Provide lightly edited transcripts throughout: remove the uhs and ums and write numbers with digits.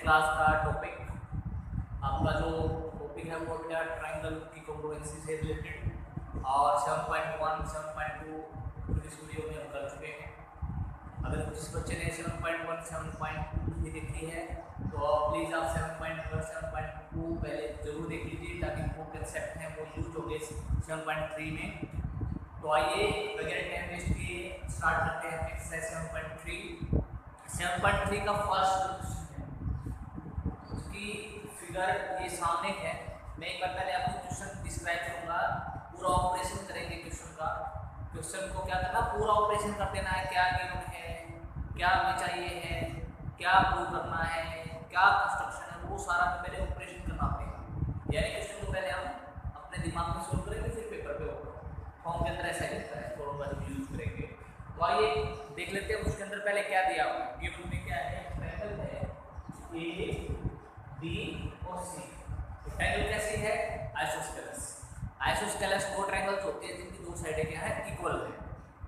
Class का topic, आपका जो टॉपिक है वो बेटा ट्रायंगल की कॉन्ग्रुएंसी से रिलेटेड, और 7.1 7.2 इस वीडियो में हम कर चुके हैं। अगर जिस बच्चे ने 7.1 7.2 भी देखी है तो प्लीज़ आप 7.1 7.2 पहले जरूर देख लीजिए, ताकि वो कंसेप्ट हैं वो यूज हो गए 7.3 में। तो आइए बगैर टाइम वेस्ट किए स्टार्ट करते हैं एक्सरसाइज 7.3। 7.3 का फर्स्ट क्वेश्चन है, उसकी फिगर ये सामने है। मैं एक बार पहले आपको क्वेश्चन डिस्क्राइब करूँगा, पूरा ऑपरेशन करेंगे क्वेश्चन का। क्वेश्चन को क्या करना, पूरा ऑपरेशन कर देना है, क्या गिवन है, क्या हमें चाहिए है, क्या प्रूव करना है, क्या कंस्ट्रक्शन है, वो सारा पहले ऑपरेशन करना पड़ेगा। यानी क्वेश्चन को पहले हम अपने दिमाग में सोल्व करेंगे, फिर पेपर पे होगा। फॉर्म के अंदर ऐसा ही होता है, थोड़ा बहुत यूज करेंगे। तो आइए देख लेते हैं उसके अंदर पहले क्या दिया हुआ है। गिवन में क्या है, ट्रायंगल है ए बी और सी। ट्रायंगल कैसी है, आइसोस्केलस। आइसोस्केलस वो ट्रायंगल्स होते हैं जिनकी दो साइडें क्या है, इक्वल है।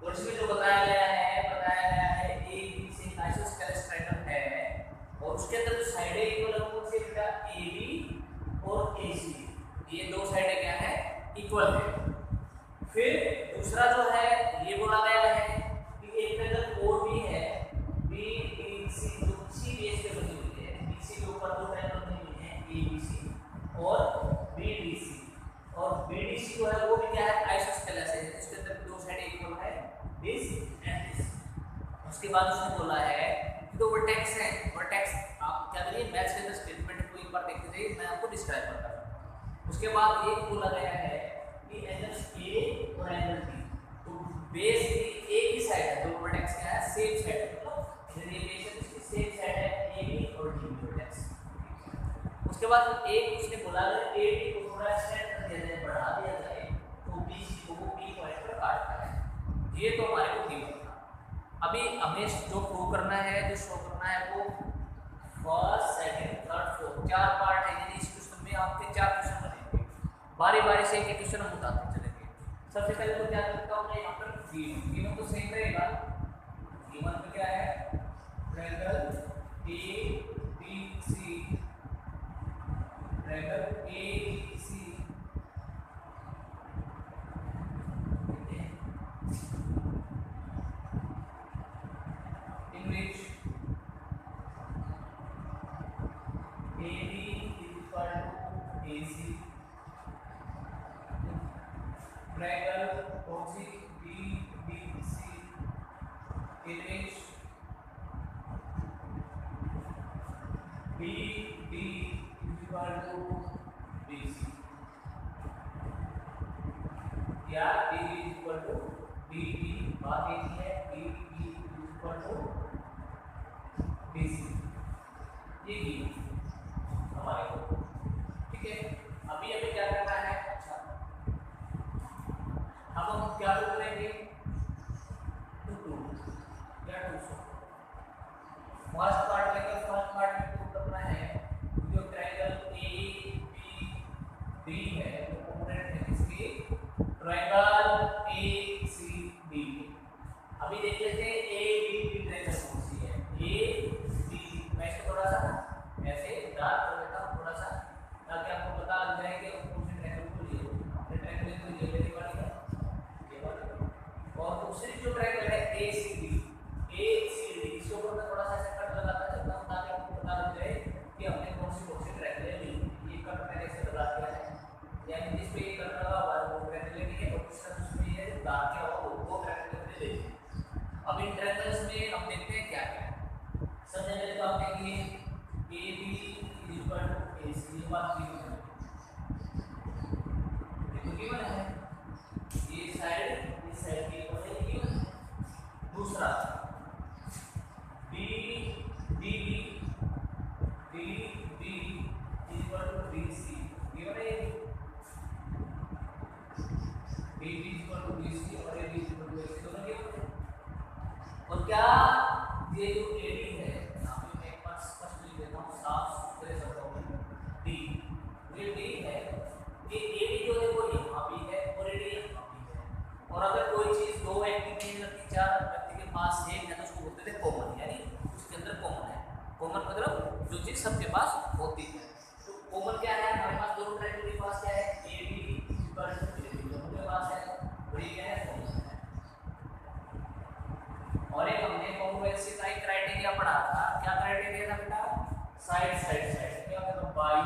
और इसमें जो बताया गया है ए बी से आइसोस्केलस ट्रायंगल है, और उसके अंदर जो साइडें इक्वल है वो से बेटा ए बी और ए सी, ये दो साइडें क्या है, इक्वल है। फिर दूसरा जो है ये बोला गया है कि एक ट्रायंगल और भी है बी डी सी, जो इसी बेस पे बनी हुई है। बीसी के ऊपर दो ट्रायंगल बने हुए हैं ए बी सी और बी डी सी, और बी डी सी जो है वो भी क्या है, आइसोस्केलस है। इसके अंदर दो साइड इक्वल है, दिस एंड दिस। उसके बाद उसने बोला है कि दो वर्टेक्स हैं। वर्टेक्स आप क्या करिए, मैथ्स के अंदर स्टेटमेंट को एक बार देखते जाइए, मैं आपको डिस्क्राइब करता हूं। उसके बाद एक बोला गया है कि एंगल्स ए और एंगल बी, तो बेस की एक ही साइड है, दो वर्टेक्स क्या है, सेम साइड है, मतलब डेरिवेशन इसकी सेम साइड है ए बी और डी वर्टेक्स। उसके बाद एक उसने बोला अगर ए बी को थोड़ा एक्सटेंड कर दिया जाए, बढ़ा दिया जाए, तो बी सी को बी पॉइंट पर काटता है। ये तो हमारे को गिवन था। अभी हमें जो प्रूव करना है, जो शो करना है, वो फर्स्ट सेकंड थर्ड फोर्थ चार पार्ट है। यानी इस क्वेश्चन में आपके चार क्वेश्चन बनेंगे, बारी बारी से एक क्वेश्चन हम उठाते चलेंगे। सबसे पहले तो क्या करता हूं मैं यहाँ पर गिवन तो सेम रहेगा। गिवन में क्या है, triangle A B C, triangle A B C, in which AB is equal to AC, triangle OCBDC, in which BD is equal to BC, या BD is equal to BD, बात एक ही है, BD is equal to BC। ये हमारे को ठीक है। अभी हमें क्या करना है, अच्छा अब हम क्या करेंगे, टू या 200 फर्स्ट पार्ट लेकर फर्स्ट पार्ट में प्रूव करना है जो ट्रायंगल ए बी डी है वो कंपोनेंट है इसकी ट्रायंगल ए सी डी। अभी देख लेते हैं ए बी डी ट्रायंगल कौन सी है, ए डी। मैं इसको थोड़ा सा ऐसे डार्क कर देता हूं थोड़ा सा, ताकि आपको पता लग जाए कि कौन से ट्रायंगल को लिए अपने ट्रायंगल को ये लेने वाली है, ये वाली। और दूसरी जो ट्रायंगल है ए सी डी, इसके ऊपर मैं थोड़ा सा ऐसे कट लगाता चलता हूं ताकि आपको पता लग जाए कि हमने कौन सी ट्रायंगल ली। ये कट मैंने ऐसे लगा दिया है, यानी जिस पे ये कट लगा हुआ है वो ट्रायंगल लेनी है, और जिसका जिसमें ये दाग क्या हुआ वो ट्रायंगल ले लेनी है। अब इन ट्रायंगल्स में हम देखते हैं क्या क्या है। सबसे पहले तो आप देखिए a b is equal to a c, ये बात गिवन है, देखो गिवन है, ये साइड इस साइड के ऊपर है, गिवन है। दूसरा b d b is equal to b c, given है। B is equal to b c और a b is equal to a c, दोनों गिवन है। और क्या ये जो ए डी है, यहाँ पे मैं एक बार स्पष्ट लिख देता हूँ साफ सुथरे शब्दों में, डी, ये डी है, ये ए डी जो है वो यहाँ भी है और ए डी यहाँ भी है। और अगर कोई चीज़ दो व्यक्ति तीन व्यक्ति चार व्यक्ति के पास एक है तो उसको बोलते थे कॉमन, यानी उसके अंदर कॉमन है। कॉमन मतलब जो चीज़ सबके क्राइटेरिया पढ़ा था, क्या क्राइटेरिया था बेटा? साइड साइड साइड, क्या होगा? By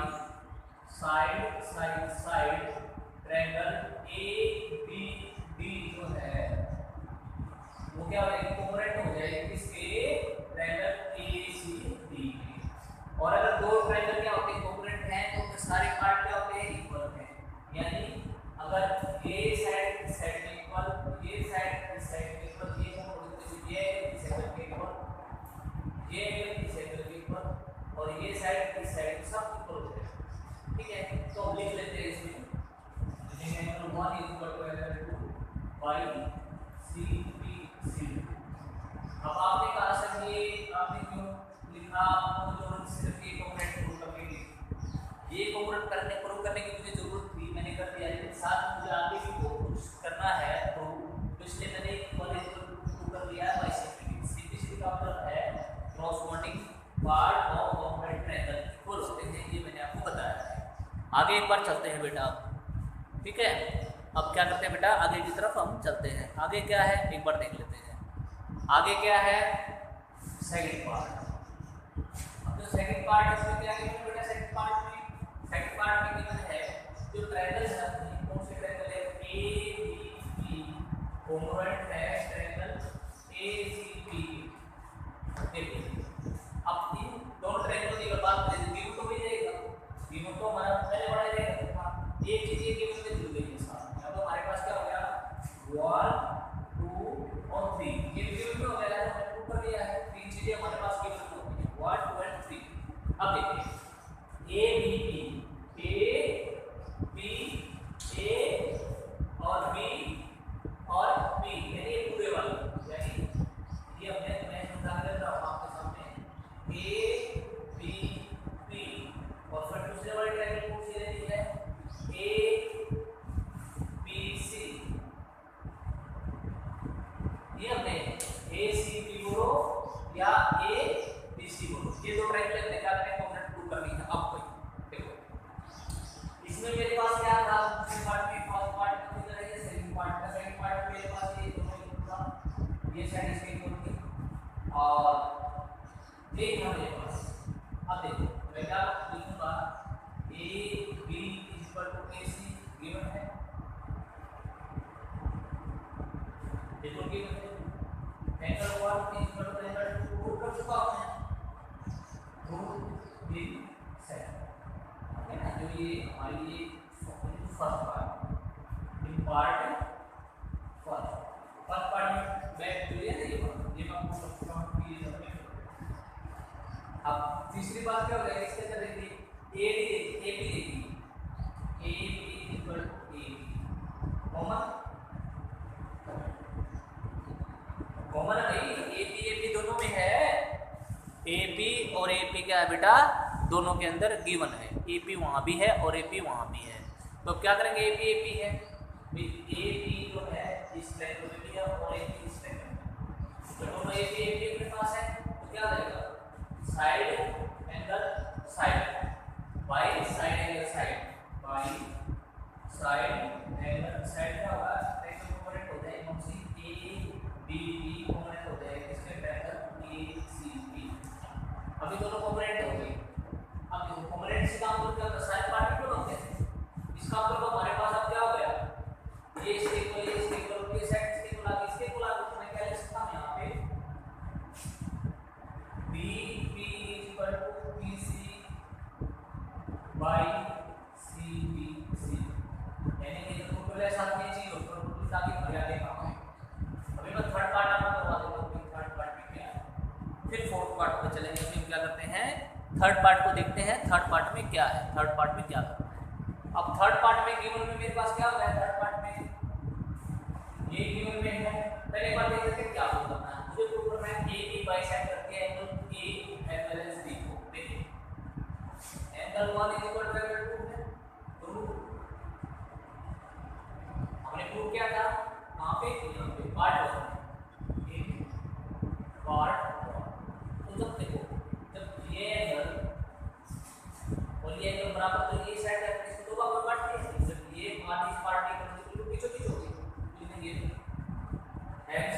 side side side triangle A B D जो है वो क्या हो जाएगी? कोऑर्डिनेट हो जाएगी इसके ट्रायंगल ए सी डी के। और अगर दो ट्रायंगल क्या होते हैं? कोऑर्डिनेट हैं तो उनके सारे पार्ट क्या होते हैं? इक्वल हैं। यानी अगर ये साइड इस साइड में इक्वल, ये साइड इस साइड में इक्वल, ये इस साइड के इक्वल, ये इस साइड के इक्वल और ये साइड इस साइड सब इक्वल होते हैं। ठीक है, तो हम लिख लेते हैं इसमें angle 1 = angle 2 by C B C. अब आपने कहा सर ये आपने क्यों लिखा? आपको जो सिर्फ ये कॉम्पोनेंट प्रूव करने की, ये कॉम्पोनेंट प्रूव करने की मुझे जरूरत थी, मैंने कर दिया, लेकिन साथ मुझे आगे भी कुछ करना है तो इसलिए मैंने प्रूव कर दिया है बाइसेक्टर। सीपीसी का मतलब है corresponding part of component triangle equal होते हैं, ये मैंने आपको बताया है। आगे एक बार चलते हैं बेटा, ठीक है। अब क्या करते हैं बेटा? आगे की तरफ हम चलते हैं। आगे क्या है एक बार देख लेते हैं। आगे क्या है? Second part. अब जो सेकंड पार्ट है उसमें क्या है बेटा? सेकंड पार्ट में गिवन है जो ट्रायंगल है, कौन से ट्रायंगल है? ए बी सी कोऑर्डिनेट है ट्रायंगल ए सी बी। देखिए अब इन दोनों ट्रायंगल की अगर बात करें तो गिवन तो मिल जाएगा, गिवन तो हमारा पहले बढ़ा जाएगा। एक चीज ये गिवन में जुड़ गई है साथ। अब हमारे पास क्या हो गया? 1 2 और 3 ये गिवन में हो गया है, हमने प्रूव कर दिया है। तीन चीजें हमारे पास गिवन में हो गई है, 1 2 और 3। अब देखिए ए बी ए और बी यानी ये पूरे वाले, यानी ये हमने मैं समझा देता हूं आपके सामने। ए बी और फिर दूसरे वाले ट्रायंगल कौन सी रहती है? A B C. ये हमने ए सी बी बोलो या ए बी सी बोलो, ये दो ट्रायंगल निकाल के कॉम्पोनेंट प्रूव करनी है आपको। इसमें मेरे पास क्या था? दूसरे पार्ट में फर्स्ट पार्ट में किधर है? सेकंड पार्ट में मेरे पास ये दोनों इक्वल था, ये साइड इसके इक्वल थी और ये था मेरे पास। अब देखो मैं क्या लिखूंगा? A B = A C given है, देखो गिवन है। एंगल 1 एंगल 2 प्रूव कर चुका हूं मैं, प्रूव इन सेट है ना। जो ये हमारी ये first part in part first part में बैक जो है ये मैं आपको समझाऊं कि ये सब में। अब तीसरी बात क्या हो जाएगी इसके अंदर? देखिए ए बी देखिए ए बी कॉमन है, ए बी दोनों में है। ए बी और ए पी क्या है बेटा? दोनों के अंदर गिवन है। ए पी वहाँ भी है और ए पी वहाँ भी है, तो क्या करेंगे? ए पी है, ए पी जो है इस ट्रायंगल में भी है और ए पी इस ट्रायंगल में, तो दोनों ए पी अपने पास है, तो क्या रहेगा? Side angle side by side angle side by side angle side क्या होगा? ट्रायंगल कॉम्पोनेंट होता है कौन सी? ए बी कॉम्पोनेंट होता है इसके ट्रायंगल ए सी बी। अभी दोनों कॉम्पोनेंट हो गए। अब देखो कॉम्पोनेंट से काम क्या होता है? साइड पार्ट इक्वल होते हैं। इसका मतलब हमारे पास अब क्या हो गया? ये इसके इक्वल, ये इसके इक्वल, ये साइड इसके इक्वल आ गई, इसके इक्वल आ गई, तो मैं क्या लिख सकता हूं यहां पे? B = B C by C B C, यानी कि जो टोटल साथ में चीज हो तो टोटल ताकि मर्यादा काम है। अभी मैं थर्ड पार्ट आपको करवा देता हूं कि थर्ड पार्ट में क्या है, फिर फोर्थ पार्ट पे चलेंगे। फिर क्या करते हैं? थर्ड पार्ट को देखते हैं, थर्ड पार्ट में क्या है, थर्ड पार्ट में क्या करना है। अब थर्ड पार्ट में गिवन में मेरे पास क्या होगा? थर्ड पार्ट में ये गिवन में है, पहले बात देख लेते हैं क्या प्रूव करना है। मुझे प्रूव करना है ए बी बाइसेक्ट करके angle A angle S B को। देखिए एंगल 1 = एंगल 2 है, तो हमने प्रूव किया था कहां पे? यहां पे पार्ट 1 ए पार्ट 1। तो जब देखो जब ये एंगल और ये एंगल बराबर, तो ये साइड है इसको दो भाग में काट दिया, जब ये पार्ट इस पार्ट की बिल्कुल पीछे पीछे होगी, तो ये x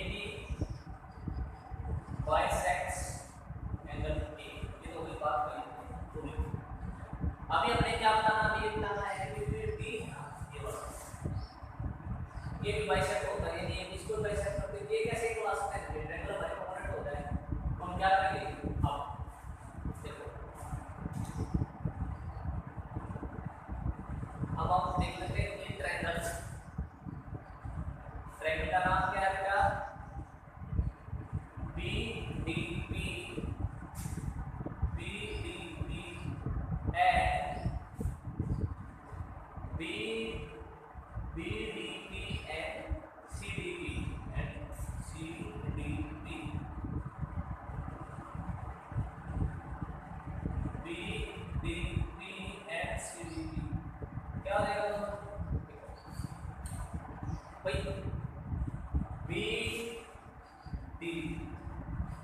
B bisects angle A. ये तो वही बात कही। अभी हमने क्या बताना, अभी ये बताना है कि फिर डी ये भी बाइसेक्ट होता है, यानी ये इसको बाइसेक्ट करते हैं। ये कैसे क्लास में रेक्टेंगुलर बाई कंपोनेंट होता है, तो हम क्या करेंगे, अब हम देख लेते हैं इन ट्रायंगल्स। ट्रायंगल का नाम क्या है बेटा, b D p and b D p and c D P क्या हो जाएगा भाई, b D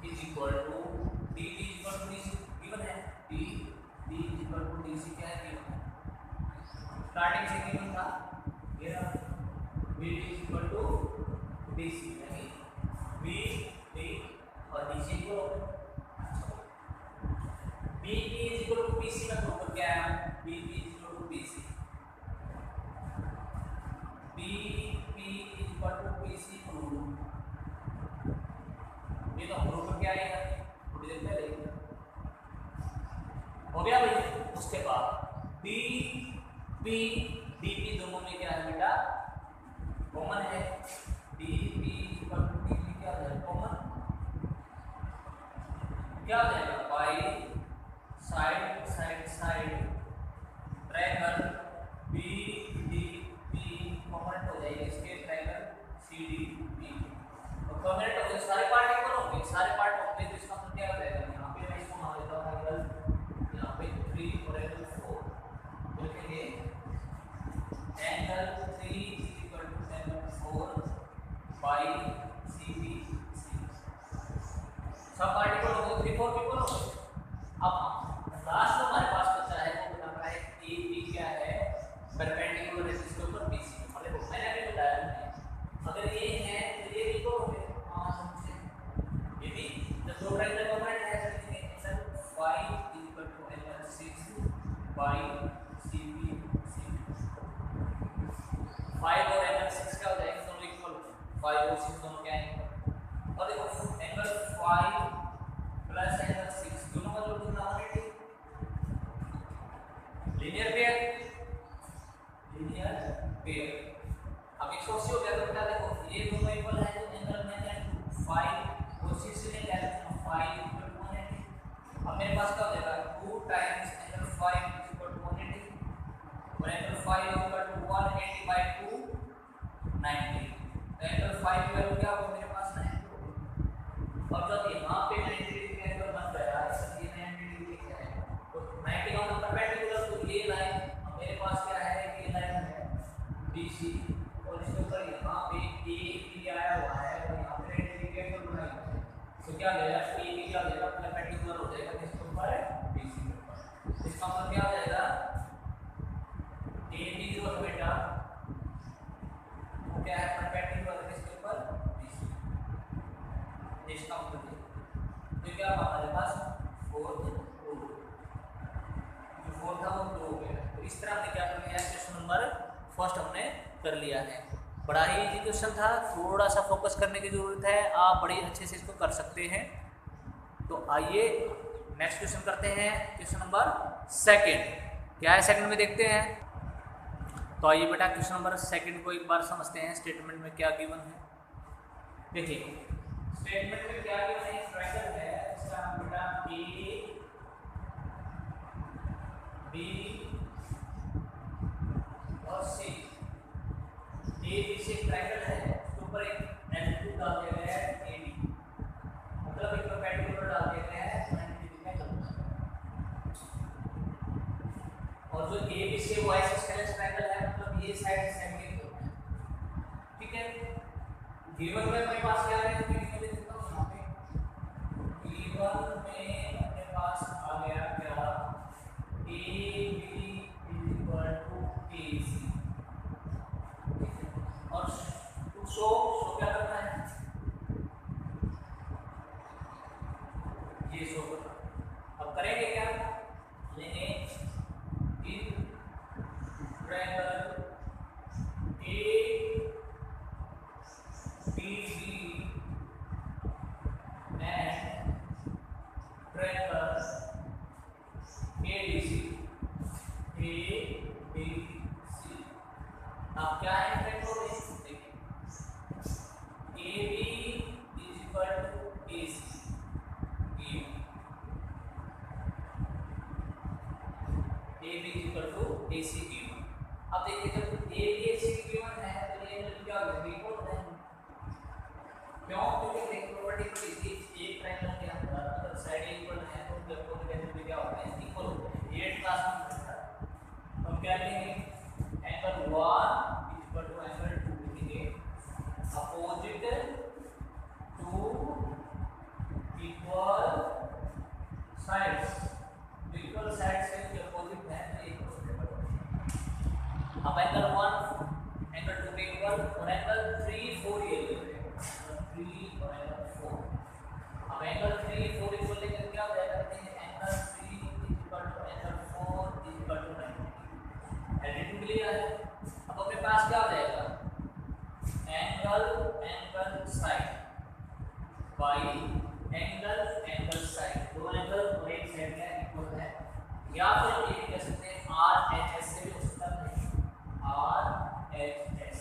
is equal to d is equal to D c given है, d is equal to D c क्या है गिवन है, स्टार्टिंग से given था ये रहा, B D is equal to D C, यानी बी डी और डी सी इक्वल हो गया। B is equal to P C का मतलब क्या है, B is equal to P C, B P is equal to P C prove. ये तो प्रूव क्या आएगा, थोड़ी देर पहले हो गया भाई। उसके बाद बी पी डी पी दोनों में क्या है बेटा, कॉमन है, D P equal to D P क्या है कॉमन, क्या हो जाएगा by side side side triangle B D P common हो जाएगा, इसके ट्रायंगल सी डी पी और कॉमन हो गए, सारे पार्ट इक्वल होंगे, सारे पार्ट होंगे, तो इसका मतलब क्या हो जाएगा, यहाँ पे मैं इसको मान लेता हूँ एंगल, यहाँ पे 3 और एंगल 4, तो लिखेंगे angle 3 is equal to angle 4 by C B C, सब पार्ट इक्वल हो गए, 3 4 इक्वल हो गए। अब लास्ट में हमारे पास बचा है वो बताना है ए बी क्या है, परपेंडिकुलर है इसके ऊपर बी सी, मतलब मैंने अभी बताया नहीं, अगर ये है तो ये भी तो हो गए 5 से, ये भी जब दो ट्रायंगल कॉम्बिनेट है तो लिखेंगे angle five is equal to angle 6 by C B C, 5 और एंगल 6 क्या हो जाएगा, दोनों इक्वल, 5 और 6 दोनों क्या है, और देखो एंगल 5 प्लस एंगल 6 दोनों का जो डिनोमिनेटर लीनियर पेयर, अब 180 हो गया तो बेटा देखो ये दोनों इक्वल है, तो एंगल में क्या 5 और 6 से क्या है 5 इक्वल टू 180, अब मेरे पास क्या हो जाएगा 2 टाइम्स एंगल 5 इक्वल टू 180 और एंगल 5 इक्वल टू 180 बाय 2 90, तो एंगल 5 की वैल्यू क्या होगी मेरे पास 90। अब जब यहाँ पे 90 डिग्री का एंगल बन गया, ये 90 डिग्री क्या है, तो 90 का मतलब परपेंडिकुलर, तो ये लाइन मेरे पास क्या है, ये लाइन है BC और इसके ऊपर यहाँ पे AB आया हुआ है और यहाँ पे 90 डिग्री का एंगल बनाया हुआ है, तो क्या हो जाएगा AB क्या हो जाएगा परपेंडिकुलर हो जाएगा इसके ऊपर BC के ऊपर, इसका मतलब क्या हो जाएगा AB जो है बेटा वो क्या है परपेंडिकुलर है इसके ऊपर BC, इसका मतलब तो क्या हमारे पास 4 था वो 2 हो गया, तो इस तरह हमने क्या कर लिया, क्वेश्चन नंबर फर्स्ट हमने कर लिया है। बड़ा ही इजी क्वेश्चन था, थोड़ा सा फोकस करने की जरूरत है, आप बड़ी अच्छे से इसको कर सकते हैं। तो आइए नेक्स्ट क्वेश्चन करते हैं, क्वेश्चन नंबर सेकंड क्या है सेकंड में देखते हैं। तो आइए बेटा क्वेश्चन नंबर सेकंड को एक बार समझते हैं, स्टेटमेंट में क्या गिवन है। देखिए स्टेटमेंट में क्या गिवन है, ट्रायंगल है इसका बेटा ए बी और सी, ए बी से ट्रायंगल है, उसके ऊपर एक एल्टीट्यूड डाल दिया गया है एडी, मतलब एक परपेंडिकुलर डाल दिया गया है 90 डिग्री का एंगल, और जो ए बी से वाई एक्सिस ट्रायंगल है, मतलब ये साइड सेंटीमीटर होता है, ठीक है। गिवन में मेरे पास क्या है, मैं लिख देता हूं यहां पे, गिवन में अपने पास आ गया क्या, AB is equal to AC और शो क्या करना है, BD and triangle ABC अब क्या है ट्रायंगल देखिए AB is equal to AC AB is equal to AC given। अब देखिए जब AB AC given है तो ये क्या हो जाएगा इक्वल हो जाएगा क्यों क्योंकि एक प्रॉपर्टी थी एक ट्रायंगल के अंदर अगर साइड इक्वल है तो उनके अपोजिट एंगल क्या होता है इक्वल होता है। 8 क्लास में होता है हम क्या लेंगे एंगल 1 इक्वल टू एंगल 2 लिखेंगे opposite to equal sides equal sides के अपोजिट है तो इक्वल अब एंगल 1 एंगल 2 के इक्वल और एंगल 3 4 ये लेंगे 3 और एंगल 4 अब एंगल 3 4 इक्वल लेकर क्या हो जाएगा angle 3 equal to angle 4 equal to 90 altitude clear है। अब अपने पास क्या हो जाएगा angle side by angle side दो एंगल और एक साइड का इक्वल है या फिर ये कह सकते हैं RHS से भी हो सकता है RHS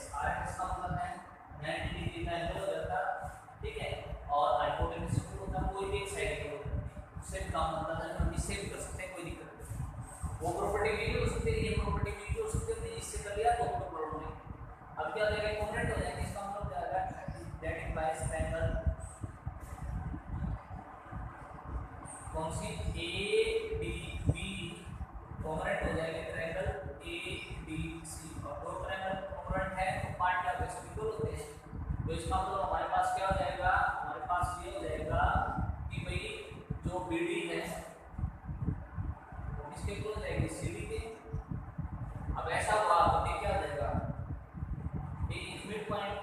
का मतलब है 90 डिग्री का एंगल हो जाता ठीक है और हाइपोटेन्यूज से होता कोई भी एक साइड का होता है उससे कम मतलब है हम इससे भी कर सकते हैं कोई दिक्कत नहीं वो प्रॉपर्टी भी हो सकती है ये प्रॉपर्टी भी हो सकती है इससे कर लिया तो कोई प्रॉब्लम नहीं। अब क्या हो जाएगा कॉम्पोनेंट हो जाएगा इसका मतलब क्या आएगा दैट इम्प्लाइज ट्रायंगल कौन सी ADB कॉम्पोनेंट हो जाएगा ट्रायंगल ABC और दो ट्रायंगल कॉम्पोनेंट है तो पार्ट क्या वैसे इक्वल होते हैं तो इसका मतलब हमारे पास क्या हो जाएगा हमारे पास ये हो जाएगा कि भाई जो BD है वो किसके इक्वल हो जाएगी CD के। अब ऐसा हुआ तो ये क्या हो जाएगा एक मिड पॉइंट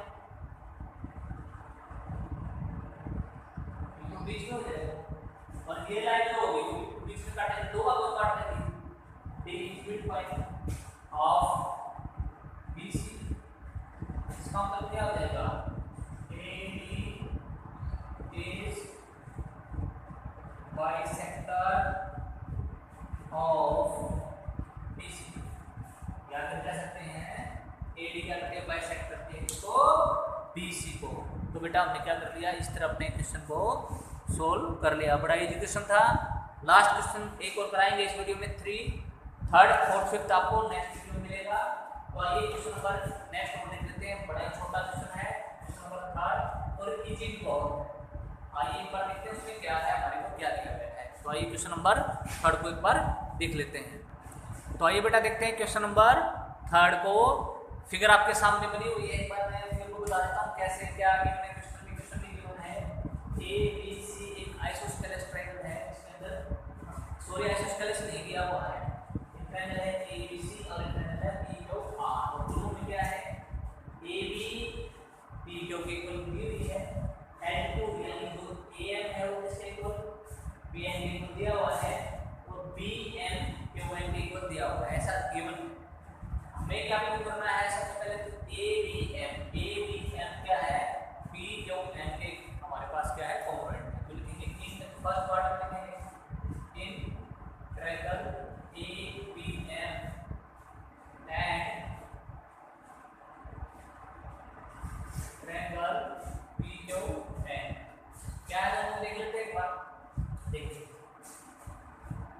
तो बीच में हो जाएगा और ये लाइन जो होगी बीच में काटेंगे दो भागों में काट देंगे एक मिड पॉइंट ऑफ BC इसका मतलब क्या हो जाएगा AD is bisector of BC या फिर कह सकते हैं AD क्या करते हैं बाइसेक्ट करते हैं इसको BC को। तो बेटा हमने क्या कर लिया इस तरह अपने क्वेश्चन को सोल्व कर लिया बड़ा इजी क्वेश्चन था। लास्ट क्वेश्चन एक और कराएंगे इस वीडियो में 3 3rd 4th 5th आपको नेक्स्ट वीडियो में मिलेगा। तो आइए क्वेश्चन नंबर नेक्स्ट हम देख लेते हैं बड़ा ही छोटा क्वेश्चन है क्वेश्चन नंबर 3rd और इजी बहुत आइए एक बार देखते हैं उसमें क्या है हमारे को क्या दिया गया है। तो आइए क्वेश्चन नंबर 3rd को एक बार देख लेते हैं। तो आइए बेटा देखते हैं क्वेश्चन नंबर 3rd को फिगर आपके सामने बनी हुई है एक बार मैं फिगर को बता देता हूँ कैसे क्या क्वेश्चन भी गिवन है ABC एक आइसोस्केलेस ट्रायंगल है इसके अंदर सॉरी आइसोस्केलेस नहीं दिया हुआ है ट्रायंगल है ABC और ट्रायंगल है PQR और दोनों में क्या है AB PQ के इक्वल दी हुई है L2 यानी जो AM है वो किसके इक्वल BN के इक्वल दिया हुआ है और BM QN के इक्वल दिया हुआ है ऐसा गिवन हमें क्या प्रूव करना है सबसे पहले तो ABM क्या है PQN के हमारे पास क्या है कॉम्पोनेंट तो लिखेंगे इन फर्स्ट पार्ट में लिखेंगे in triangle ABM and triangle PQN क्या है हम देख लेते हैं एक बार देखिए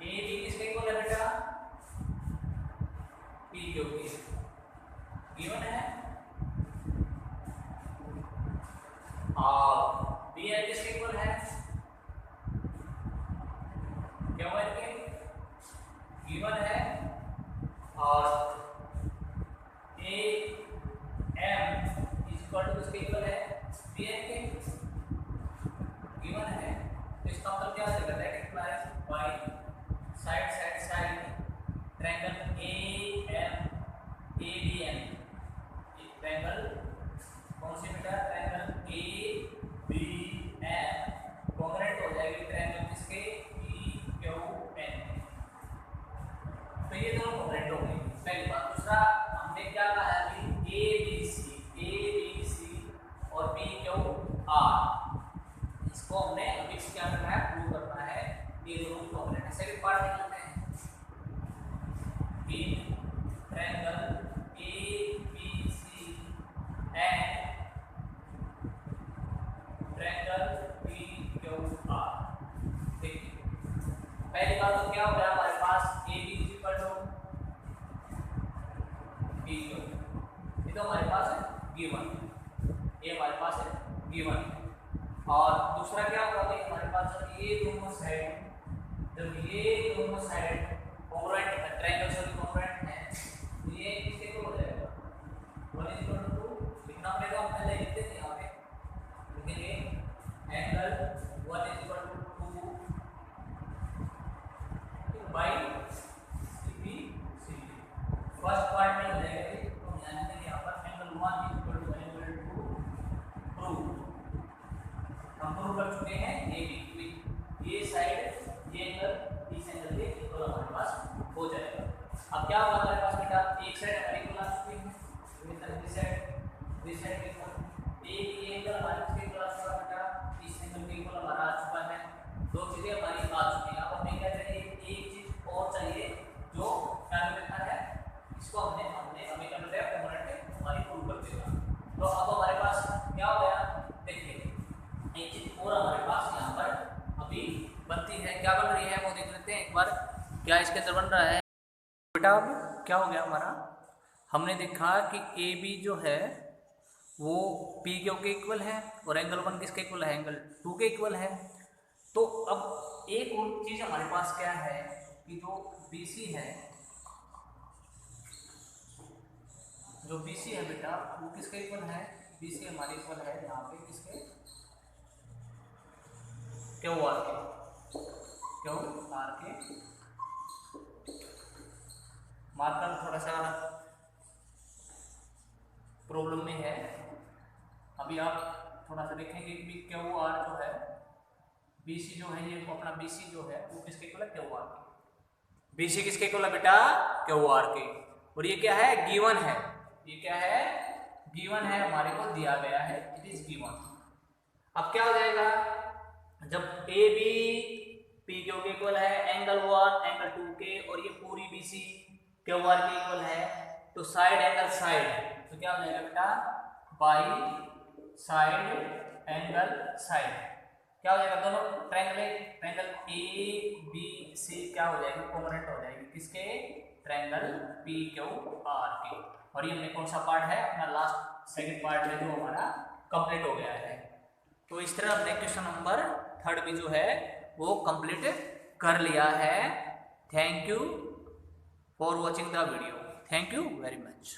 AB किसके इक्वल है बेटा PQ के गिवन है ट्रायंगल PQR। देखिए पहली बात तो क्या हो गया हमारे पास a b equal to b q, ये तो हमारे पास है गिवन, ये हमारे पास है गिवन। और दूसरा क्या होगा भाई हमारे पास जब ये दोनों साइड कॉन्ग्रुएंट है, ट्रायंगल से कॉन्ग्रुएंट है, तो ये किसके इक्वल हो जाएगा 1 इक्वल टू लिखना पड़ेगा, हम पहले लिखते थे यहाँ पे लिखेंगे angle 1 equal to 2 by CB first part में हो जाएगा, तो हम ध्यान देंगे यहाँ पर angle 1 equal to angle 2 prove, हम प्रूव कर चुके हैं ये साइड ये एंगल इस एंगल के इक्वल हमारे पास हो जाएगा। अब क्या होगा हमारे पास बेटा एक साइड हमारी इक्वल आ चुकी है, दिस साइड इक्वल ये एंगल हमारे इसके इक्वल आ चुका बेटा, इस एंगल के इक्वल हमारा आ चुका है, दो चीजें हमारी आ चुकी हैं। अब हमें क्या चाहिए एक चीज और चाहिए जो क्या लिखा है, इसको हमें क्या मिल रहा है कॉम्पोनेंट हमारी प्रूव कर देगा। तो अब हमारे पास क्या हो गया देखिए एक चीज और हमारे पास यहाँ पर अभी बनती है, क्या बन रही है वो देख लेते हैं एक बार, क्या इसके अंदर बन रहा है बेटा। अब क्या हो गया हमारा, हमने देखा कि ए बी जो है वो पी क्यू के इक्वल है और एंगल 1 किसके इक्वल है, एंगल 2 के इक्वल है। तो अब एक और चीज हमारे पास क्या है कि जो BC है, जो BC है बेटा वो किसके इक्वल है, BC हमारे इक्वल है यहाँ पे किसके QR के, QR के मार्कर थोड़ा सा प्रॉब्लम में है, अभी आप थोड़ा सा देखेंगे कि QR जो है BC जो है ये अपना BC जो है वो किसके इक्वल है QR के, BC किसके इक्वल है बेटा QR के, और ये क्या है गिवन है, ये क्या है गिवन है हमारे को दिया गया है, इट इज गिवन। अब क्या हो जाएगा जब ए बी पी क्यू के इक्वल है, एंगल 1 एंगल 2 के और ये पूरी BC क्यू आर के इक्वल है, तो साइड एंगल साइड, तो क्या हो जाएगा बेटा बाई साइड एंगल साइड, क्या हो जाएगा दोनों ट्रायंगल ABC क्या हो जाएगी कॉम्पोनेंट हो जाएगी किसके ट्रायंगल PQR के। और ये हमने कौन सा पार्ट है अपना लास्ट सेकंड पार्ट में जो हमारा कंप्लीट हो गया है। तो इस तरह हमने क्वेश्चन नंबर 3 भी जो है वो कंप्लीट कर लिया है। Thank you for watching the video, thank you very much.